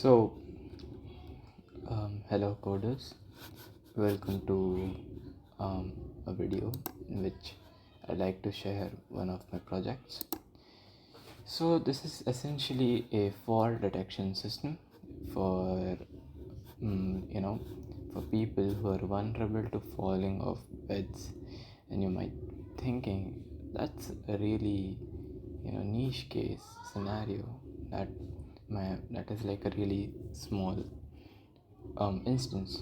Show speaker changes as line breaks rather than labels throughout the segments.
So, hello coders, welcome to a video in which I like to share one of my projects. So, this is essentially a fall detection system for for people who are vulnerable to falling off beds, and you might thinking that's a really niche case scenario that that is like a really small instance.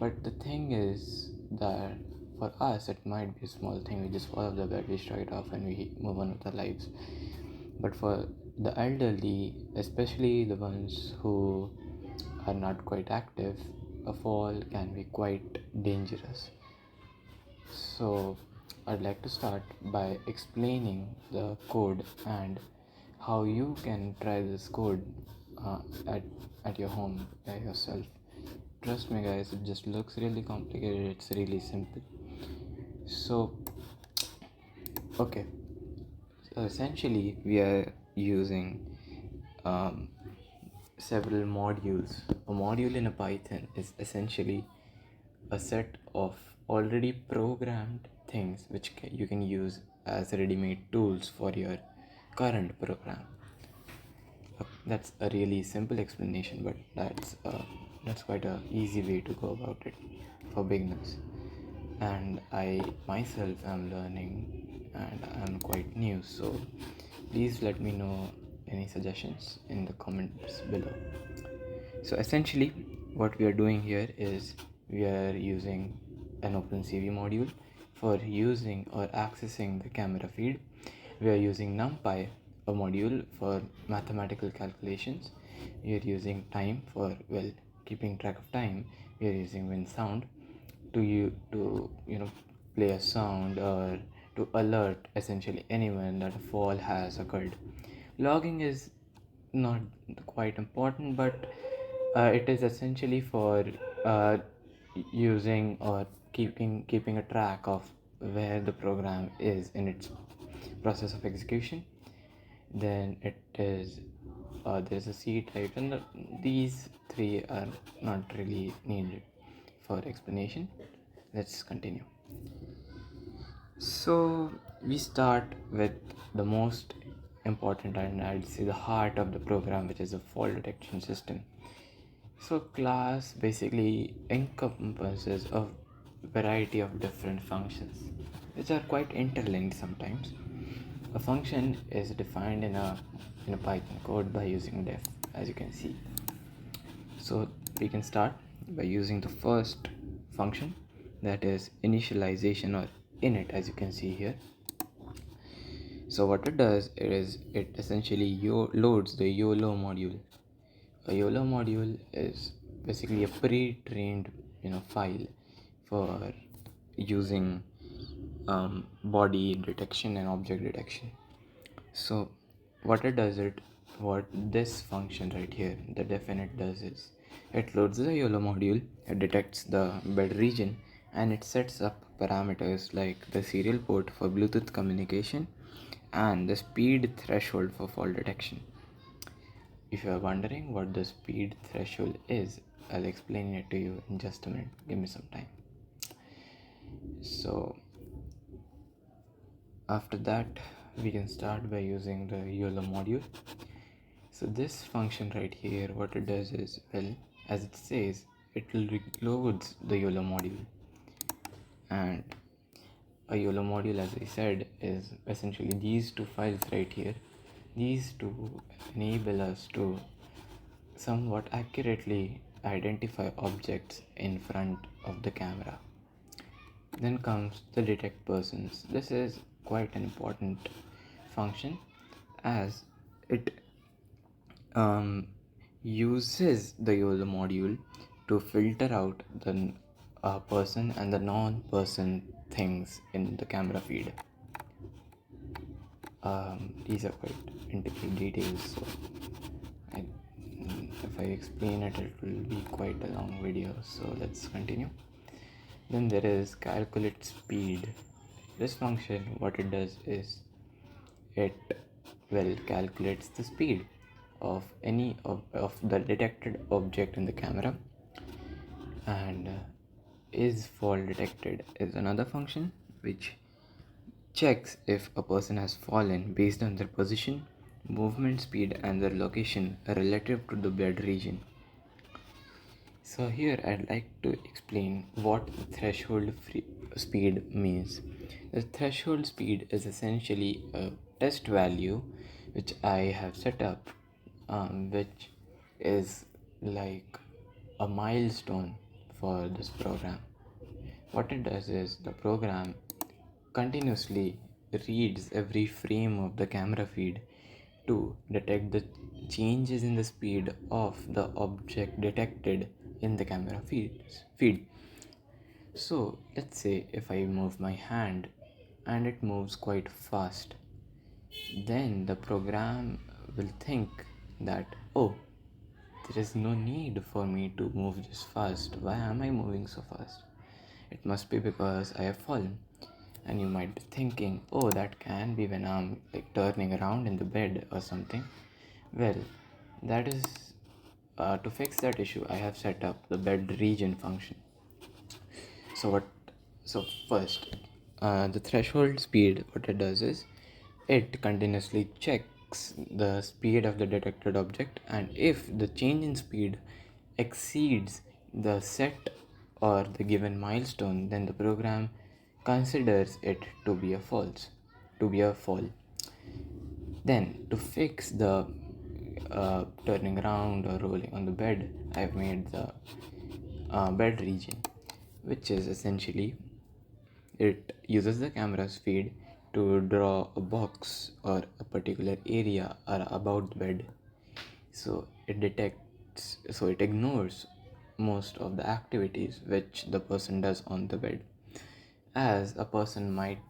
But the thing is that for us, it might be a small thing. We just fall off the bed, we strike it off, and we move on with our lives. But for the elderly, especially the ones who are not quite active, a fall can be quite dangerous. So, I'd like to start by explaining the code and how you can try this code uh, at, at your home by yourself. Trust me, guys, it just looks really complicated, it's really simple. So, okay, so essentially, we are using several modules. A module in a Python is essentially a set of already programmed things which you can use as ready-made tools for your current program. That's a really simple explanation, but that's quite a easy way to go about it for beginners. And I myself am learning and I'm quite new, so please let me know any suggestions in the comments below. So essentially what we are doing here is we are using an OpenCV module for using or accessing the camera feed. We are using NumPy, a module for mathematical calculations. We are using time for keeping track of time. We are using WinSound to play a sound or to alert essentially anyone that a fall has occurred. Logging is not quite important, but it is essentially for using or keeping a track of where the program is in its process of execution. Then it is there's a C type, and these three are not really needed for explanation. Let's continue. So we start with the most important and I'd say the heart of the program, which is a fall detection system. So class basically encompasses a variety of different functions which are quite interlinked sometimes. A function is defined in a Python code by using def, as you can see. So we can start by using the first function, that is initialization or init, as you can see here. So what it does is it essentially loads the YOLO module. A YOLO module is basically a pre-trained file for using body detection and object detection. So what this function right here, the definite, does is it loads the YOLO module, it detects the bed region, and it sets up parameters like the serial port for Bluetooth communication and the speed threshold for fall detection. If you are wondering what the speed threshold is, I'll explain it to you in just a minute. Give me some time. So after that, we can start by using the YOLO module. So this function right here, what it does is, as it says, it loads the YOLO module. And a YOLO module, as I said, is essentially these two files right here. These two enable us to somewhat accurately identify objects in front of the camera. Then comes the detect persons. This is quite an important function as it uses the YOLO module to filter out the person and the non-person things in the camera feed. These are quite intricate details, so if I explain it, it will be quite a long video, so let's continue. Then there is calculate speed. This function, what it does is it calculates the speed of any of the detected object in the camera, and is fall detected is another function which checks if a person has fallen based on their position, movement speed, and their location relative to the bed region. So here I'd like to explain what the threshold speed means. The threshold speed is essentially a test value which I have set up, which is like a milestone for this program. What it does is the program continuously reads every frame of the camera feed to detect the changes in the speed of the object detected in the camera feed. So let's say if I move my hand and it moves quite fast, then the program will think that, oh, there is no need for me to move this fast. Why am I moving so fast? It must be because I have fallen. And you might be thinking, oh, that can be when I'm like turning around in the bed or something. Well, that is to fix that issue, I have set up the bed region function. So what? So first, the threshold speed. What it does is, it continuously checks the speed of the detected object, and if the change in speed exceeds the set or the given milestone, then the program considers it to be a fall. Then to fix the turning around or rolling on the bed, I've made the bed region, which is essentially, it uses the camera's feed to draw a box or a particular area or about the bed. So it ignores most of the activities which the person does on the bed, as a person might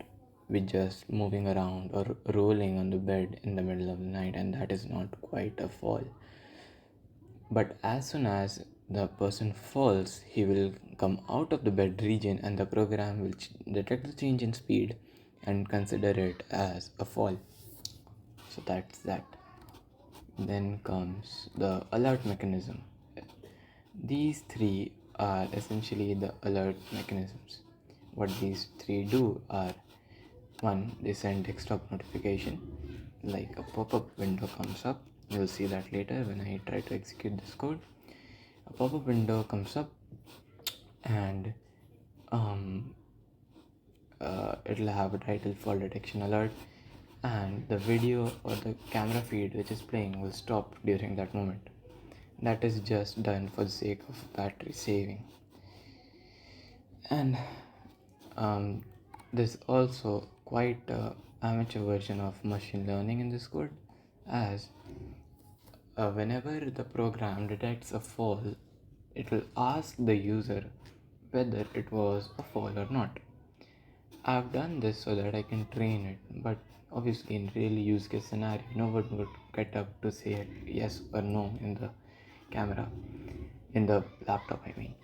be just moving around or rolling on the bed in the middle of the night, and that is not quite a fall. But as soon as the person falls, he will come out of the bed region, and the program will detect the change in speed and consider it as a fall. So that's that. Then comes the alert mechanism. These three are essentially the alert mechanisms. What these three do are: one, they send desktop notification, like a pop-up window comes up. You'll see that later when I try to execute this code. A pop-up window comes up, and um, it'll have a title fall detection alert, and the video or the camera feed which is playing will stop during that moment. That is just done for the sake of battery saving. And there's also quite a amateur version of machine learning in this code, as whenever the program detects a fall, it will ask the user whether it was a fall or not. I've done this so that I can train it, but obviously in really use case scenario, no one would get up to say yes or no in the camera, in the laptop I mean.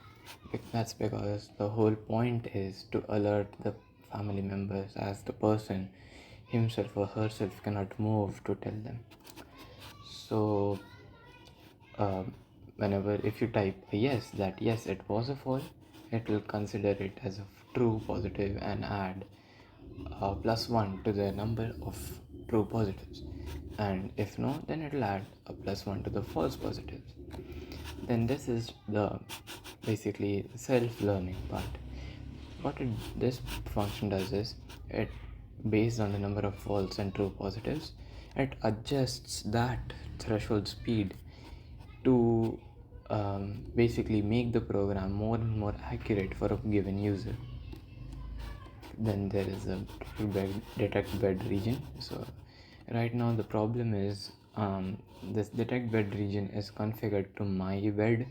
That's because the whole point is to alert the family members, as the person himself or herself cannot move to tell them. So whenever if you type a yes, that yes it was a fall, it will consider it as a true positive and add +1 to the number of true positives, and if no, then it will add a +1 to the false positives. Then this is the basically self-learning part. This function does is, it based on the number of false and true positives, it adjusts that threshold speed to basically make the program more and more accurate for a given user. Then there is a detect bed region. So right now the problem is, this detect bed region is configured to my bed.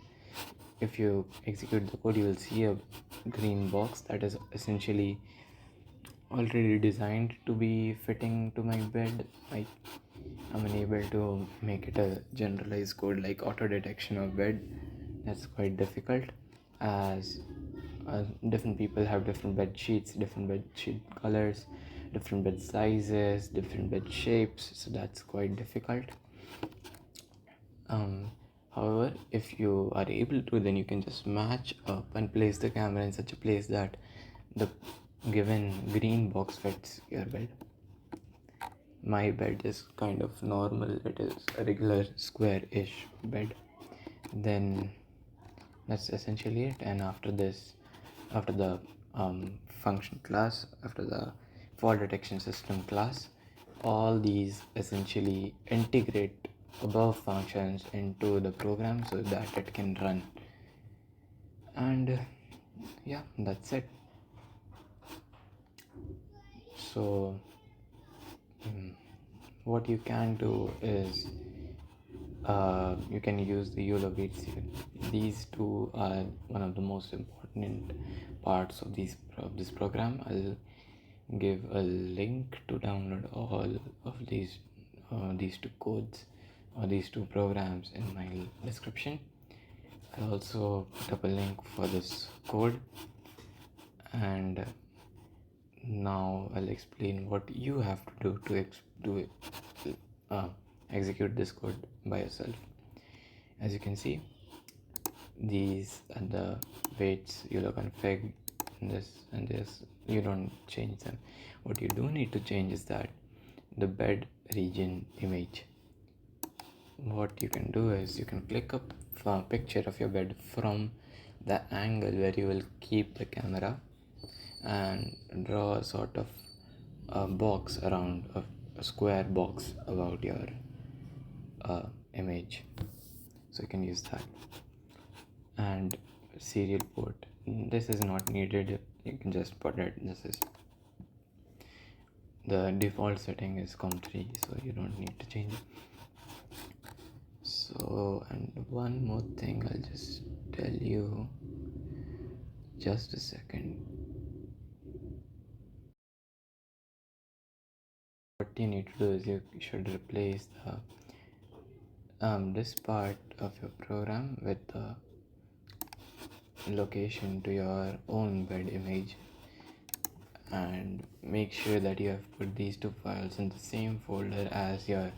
If you execute the code, you will see a green box that is essentially already designed to be fitting to my bed. I'm unable to make it a generalized code like auto detection of bed. That's quite difficult, as different people have different bed sheets, different bed sheet colors, different bed sizes, different bed shapes, so that's quite difficult. um, However, if you are able to, then you can just match up and place the camera in such a place that the given green box fits your bed. My bed is kind of normal, it is a regular square-ish bed. Then that's essentially it. And after this, after the function class, after the fall detection system class, all these essentially integrate above functions into the program so that it can run. And yeah, that's it. So what you can do is you can use the YOLO beats. These two are one of the most important parts of this program. I'll give a link to download all of these two codes or these two programs in my description. I'll also put up a link for this code, and now I'll explain what you have to do to execute this code by yourself. As you can see, these are the weights you'll config. This and this, you don't change them. What you do need to change is that the bed region image. What you can do is you can click up a picture of your bed from the angle where you will keep the camera and draw a sort of a box around a square box about your image. So you can use that. And serial port, this is not needed, you can just put it. This is the default setting is COM3, so you don't need to change it. So, and one more thing I'll just tell you, just a second. What you need to do is you should replace the this part of your program with the location to your own bed image, and make sure that you have put these two files in the same folder as your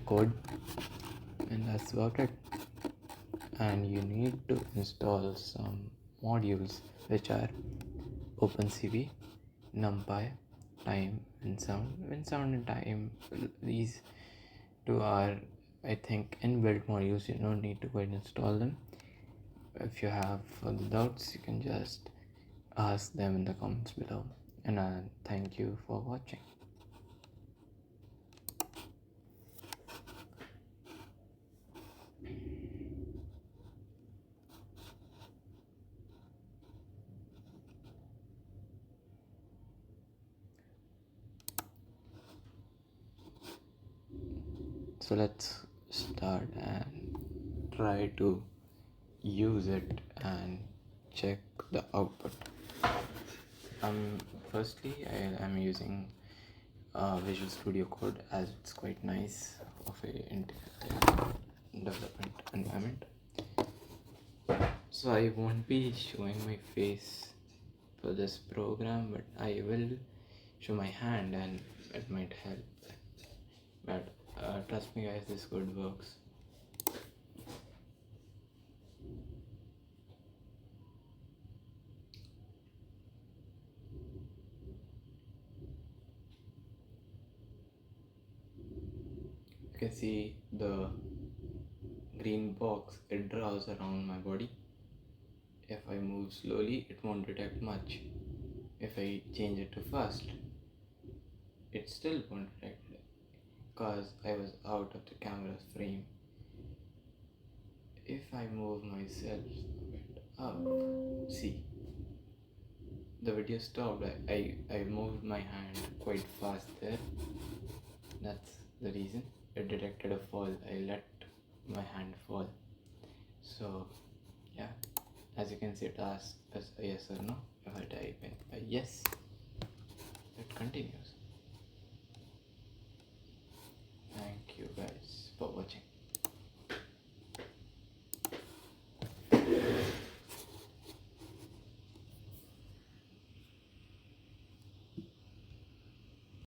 code, and that's about it. And you need to install some modules which are OpenCV, NumPy, time, WinSound and time. These two are, I think, inbuilt modules. You don't need to go and install them. If you have further doubts, you can just ask them in the comments below. And thank you for watching. So let's start and try to use it and check the output. Firstly, I am using Visual Studio Code, as it's quite nice of a development environment. So I won't be showing my face for this program, but I will show my hand and it might help. But trust me guys, this code works. You can see the green box, it draws around my body. If I move slowly, it won't detect much. If I change it to fast, it still won't detect it because I was out of the camera's frame. If I move myself a bit up, see, the video stopped. I moved my hand quite fast there. That's the reason. It detected a fall. I let my hand fall. So yeah, as you can see, it asks us a yes or no. If I type in a yes, it continues.